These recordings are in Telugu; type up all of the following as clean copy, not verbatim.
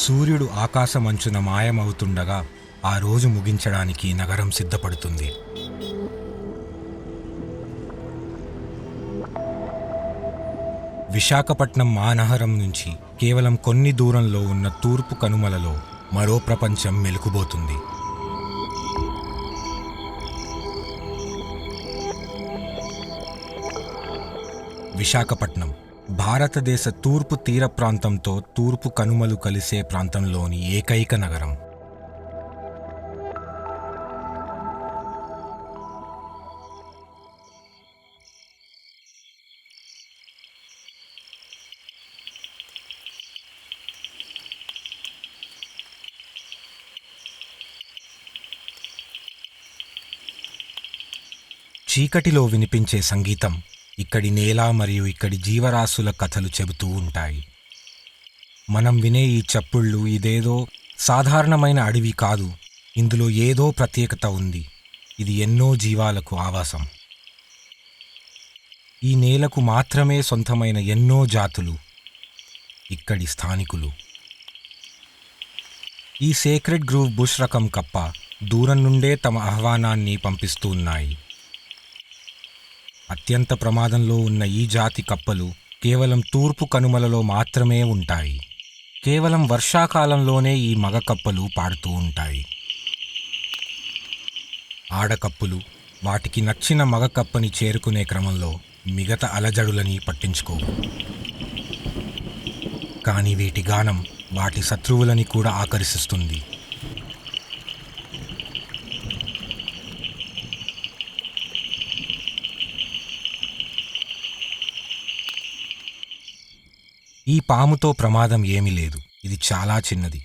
సూర్యుడు ఆకాశమంచున మాయమవుతుండగా ఆ రోజు ముగించడానికి నగరం సిద్ధపడుతుంది. విశాఖపట్నం మహానగరం నుంచి కేవలం కొన్ని దూరంలో ఉన్న తూర్పు కనుమలలో మరో ప్రపంచం మెలుకుబోతుంది. విశాఖపట్నం భారతదేశ తూర్పు తీర ప్రాంతంతో తూర్పు కనుమలు కలిసే ప్రాంతంలోని ఏకైక నగరం. చీకటిలో వినిపించే సంగీతం ఇక్కడి నేల మరియు ఇక్కడి జీవరాశుల కథలు చెబుతూ ఉంటాయి. మనం వినే ఈ చప్పుళ్ళు ఇదేదో సాధారణమైన అడవి కాదు, ఇందులో ఏదో ప్రత్యేకత ఉంది. ఇది ఎన్నో జీవాలకు ఆవాసం. ఈ నేలకు మాత్రమే సొంతమైన ఎన్నో జాతులు ఇక్కడి స్థానికులు. ఈ సేక్రెడ్ గ్రూవ్ బుష్ రకం కప్ప దూరం నుండే తమ ఆహ్వానాన్ని పంపిస్తూ ఉన్నాయి. అత్యంత ప్రమాదంలో ఉన్న ఈ జాతి కప్పలు కేవలం తూర్పు కనుమలలో మాత్రమే ఉంటాయి. కేవలం వర్షాకాలంలోనే ఈ మగ కప్పలు పాడుతూ ఉంటాయి. ఆడకప్పులు వాటికి నచ్చిన మగ కప్పని చేరుకునే క్రమంలో మిగతా అలజడులని పట్టించుకోవు. కానీ వీటి గానం వాటి శత్రువులని కూడా ఆకర్షిస్తుంది. ఈ పాముతో ప్రమాదం ఏమీ లేదు. ఇది చాలా చిన్నది,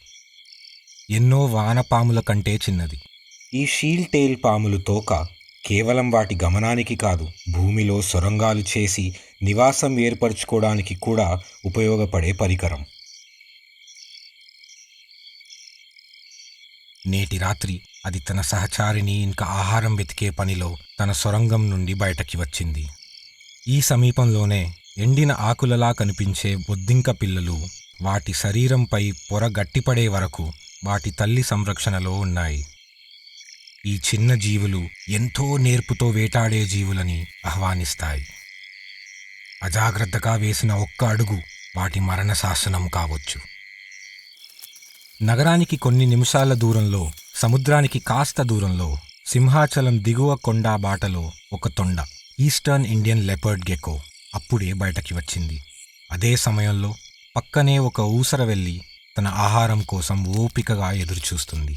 ఎన్నో వానపాముల కంటే చిన్నది. ఈ షీల్ టెయిల్ పాములు తోక కేవలం వాటి గమనానికి కాదు, భూమిలో సొరంగాలు చేసి నివాసం ఏర్పరచుకోవడానికి కూడా ఉపయోగపడే పరికరం. నేటి రాత్రి అది తన సహచారిని ఇంకా ఆహారం వెతికే పనిలో తన సొరంగం నుండి బయటకి వచ్చింది. ఈ సమీపంలోనే ఎండిన ఆకులలా కనిపించే బొద్దింక పిల్లలు వాటి శరీరంపై పొర గట్టిపడే వరకు వాటి తల్లి సంరక్షణలో ఉన్నాయి. ఈ చిన్న జీవులు ఎంతో నేర్పుతో వేటాడే జీవులని ఆహ్వానిస్తాయి. అజాగ్రత్తగా వేసిన ఒక్క అడుగు వాటి మరణ శాసనం కావచ్చు. నగరానికి కొన్ని నిమిషాల దూరంలో, సముద్రానికి కాస్త దూరంలో సింహాచలం దిగువ కొండ బాటలో ఒక తొండ, ఈస్టర్న్ ఇండియన్ లెపర్డ్ గెకో అప్పుడే బయటకి వచ్చింది. అదే సమయంలో పక్కనే ఒక ఊసర వెళ్ళి తన ఆహారం కోసం ఓపికగా ఎదురుచూస్తుంది.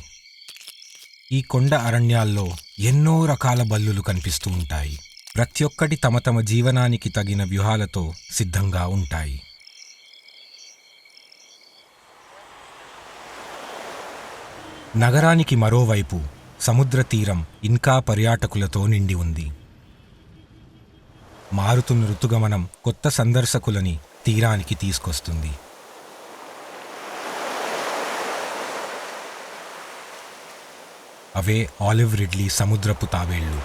ఈ కొండ అరణ్యాల్లో ఎన్నో రకాల బల్లులు కనిపిస్తూ ఉంటాయి. ప్రతి ఒక్కటి తమ తమ జీవనానికి తగిన వ్యూహాలతో సిద్ధంగా ఉంటాయి. నగరానికి మరోవైపు సముద్ర తీరం ఇంకా పర్యాటకులతో నిండి ఉంది. మారుతున్న ఋతుగమనం కొత్త సందర్శకులని తీరానికి తీసుకొస్తుంది. అవే ఆలివ్ రిడ్లీ సముద్రపు తాబేళ్లు.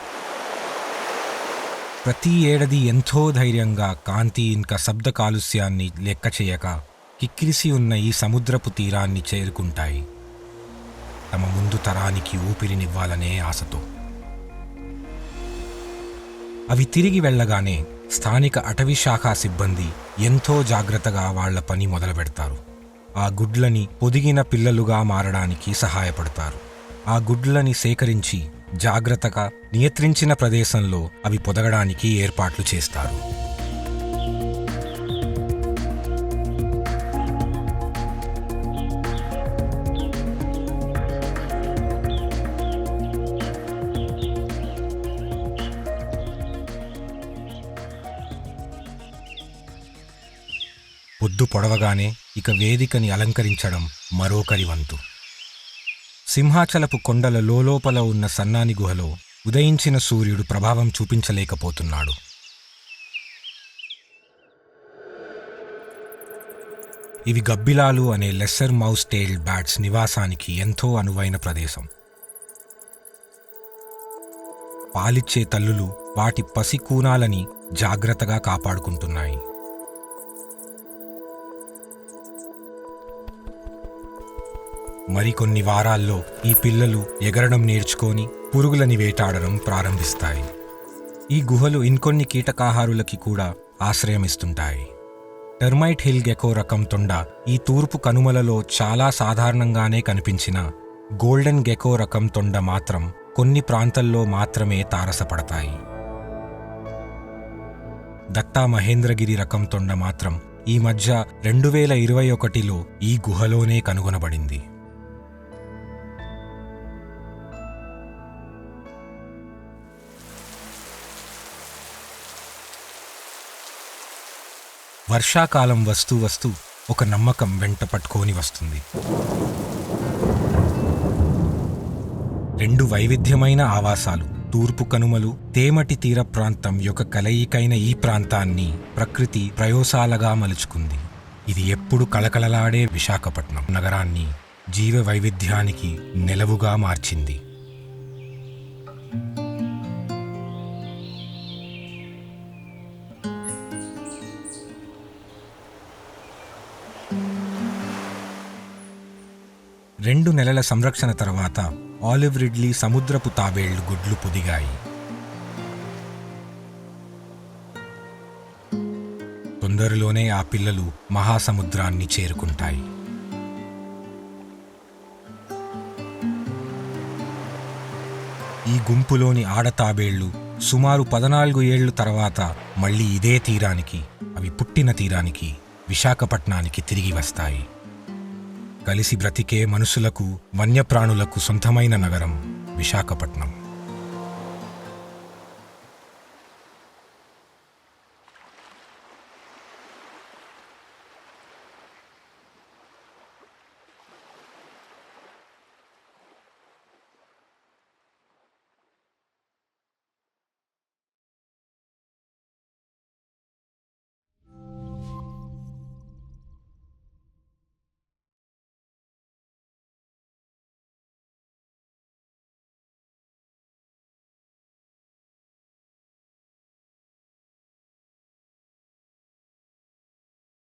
ప్రతి ఏడాది ఎంతో ధైర్యంగా కాంతి ఇంకా శబ్ద కాలుష్యాన్ని లెక్క చేయక కిక్కిరిసి ఉన్న ఈ సముద్రపు తీరాన్ని చేరుకుంటాయి, తమ ముందు తరానికి ఊపిరినివ్వాలనే ఆశతో. అవి తిరిగి వెళ్ళగానే స్థానిక అటవీ శాఖ సిబ్బంది ఎంతో జాగ్రత్తగా వాళ్ల పని మొదలు పెడతారు. ఆ గుడ్లని పొదిగిన పిల్లలుగా మారడానికి సహాయపడతారు. ఆ గుడ్లని సేకరించి జాగ్రత్తగా నియంత్రించిన ప్రదేశంలో అవి పొదగడానికి ఏర్పాట్లు చేస్తారు. పొద్దు పొడవగానే ఇక వేదికని అలంకరించడం మరొకరి వంతు. సింహాచలపు కొండల లోలోపల ఉన్న సన్నాని గుహలో ఉదయించిన సూర్యుడు ప్రభావం చూపించలేకపోతున్నాడు. ఇవి గబ్బిలాలు అనే లెస్సర్ మౌస్ టెయిల్డ్ బ్యాట్స్ నివాసానికి ఎంతో అనువైన ప్రదేశం. పాలిచ్చే తల్లులు వాటి పసి కూనాలని జాగ్రత్తగా కాపాడుకుంటున్నాయి. మరికొన్ని వారాల్లో ఈ పిల్లలు ఎగరడం నేర్చుకొని పురుగులని వేటాడడం ప్రారంభిస్తాయి. ఈ గుహలు ఇంకొన్ని కీటకాహారులకి కూడా ఆశ్రయమిస్తుంటాయి. టెర్మైట్ హిల్ గెకో రకం తొండ ఈ తూర్పు కనుమలలో చాలా సాధారణంగానే కనిపించిన గోల్డెన్ గెకో రకం తొండ మాత్రం కొన్ని ప్రాంతాల్లో మాత్రమే తారసపడతాయి. దత్తా మహేంద్రగిరి రకం తొండ మాత్రం ఈ మధ్య 2021లో ఈ గుహలోనే కనుగొనబడింది. వర్షాకాలం వస్తూ వస్తూ ఒక నమ్మకం వెంట పట్టుకొని వస్తుంది. 2 వైవిధ్యమైన ఆవాసాలు, తూర్పు కనుమలు, తేమటి తీర ప్రాంతం యొక్క కలయికైన ఈ ప్రాంతాన్ని ప్రకృతి ప్రయోసాలగా మలుచుకుంది. ఇది ఎప్పుడు కళకళలాడే విశాఖపట్నం నగరాన్ని జీవ వైవిధ్యానికి నెలవుగా మార్చింది. రెండు నెలల సంరక్షణ తర్వాత ఆలివ్ రిడ్లీ సముద్రపు తాబేళ్లు గుడ్లు పొదిగాయి. తొందరలోనే ఆ పిల్లలు మహాసముద్రాన్ని చేరుకుంటాయి. ఈ గుంపులోని ఆడతాబేళ్లు సుమారు 14 ఏళ్లు తర్వాత మళ్లీ ఇదే తీరానికి, అవి పుట్టిన తీరానికి, విశాఖపట్నానికి తిరిగి వస్తాయి. కలిసి బ్రతికే మనుషులకు, వన్యప్రాణులకు సొంతమైన నగరం విశాఖపట్నం.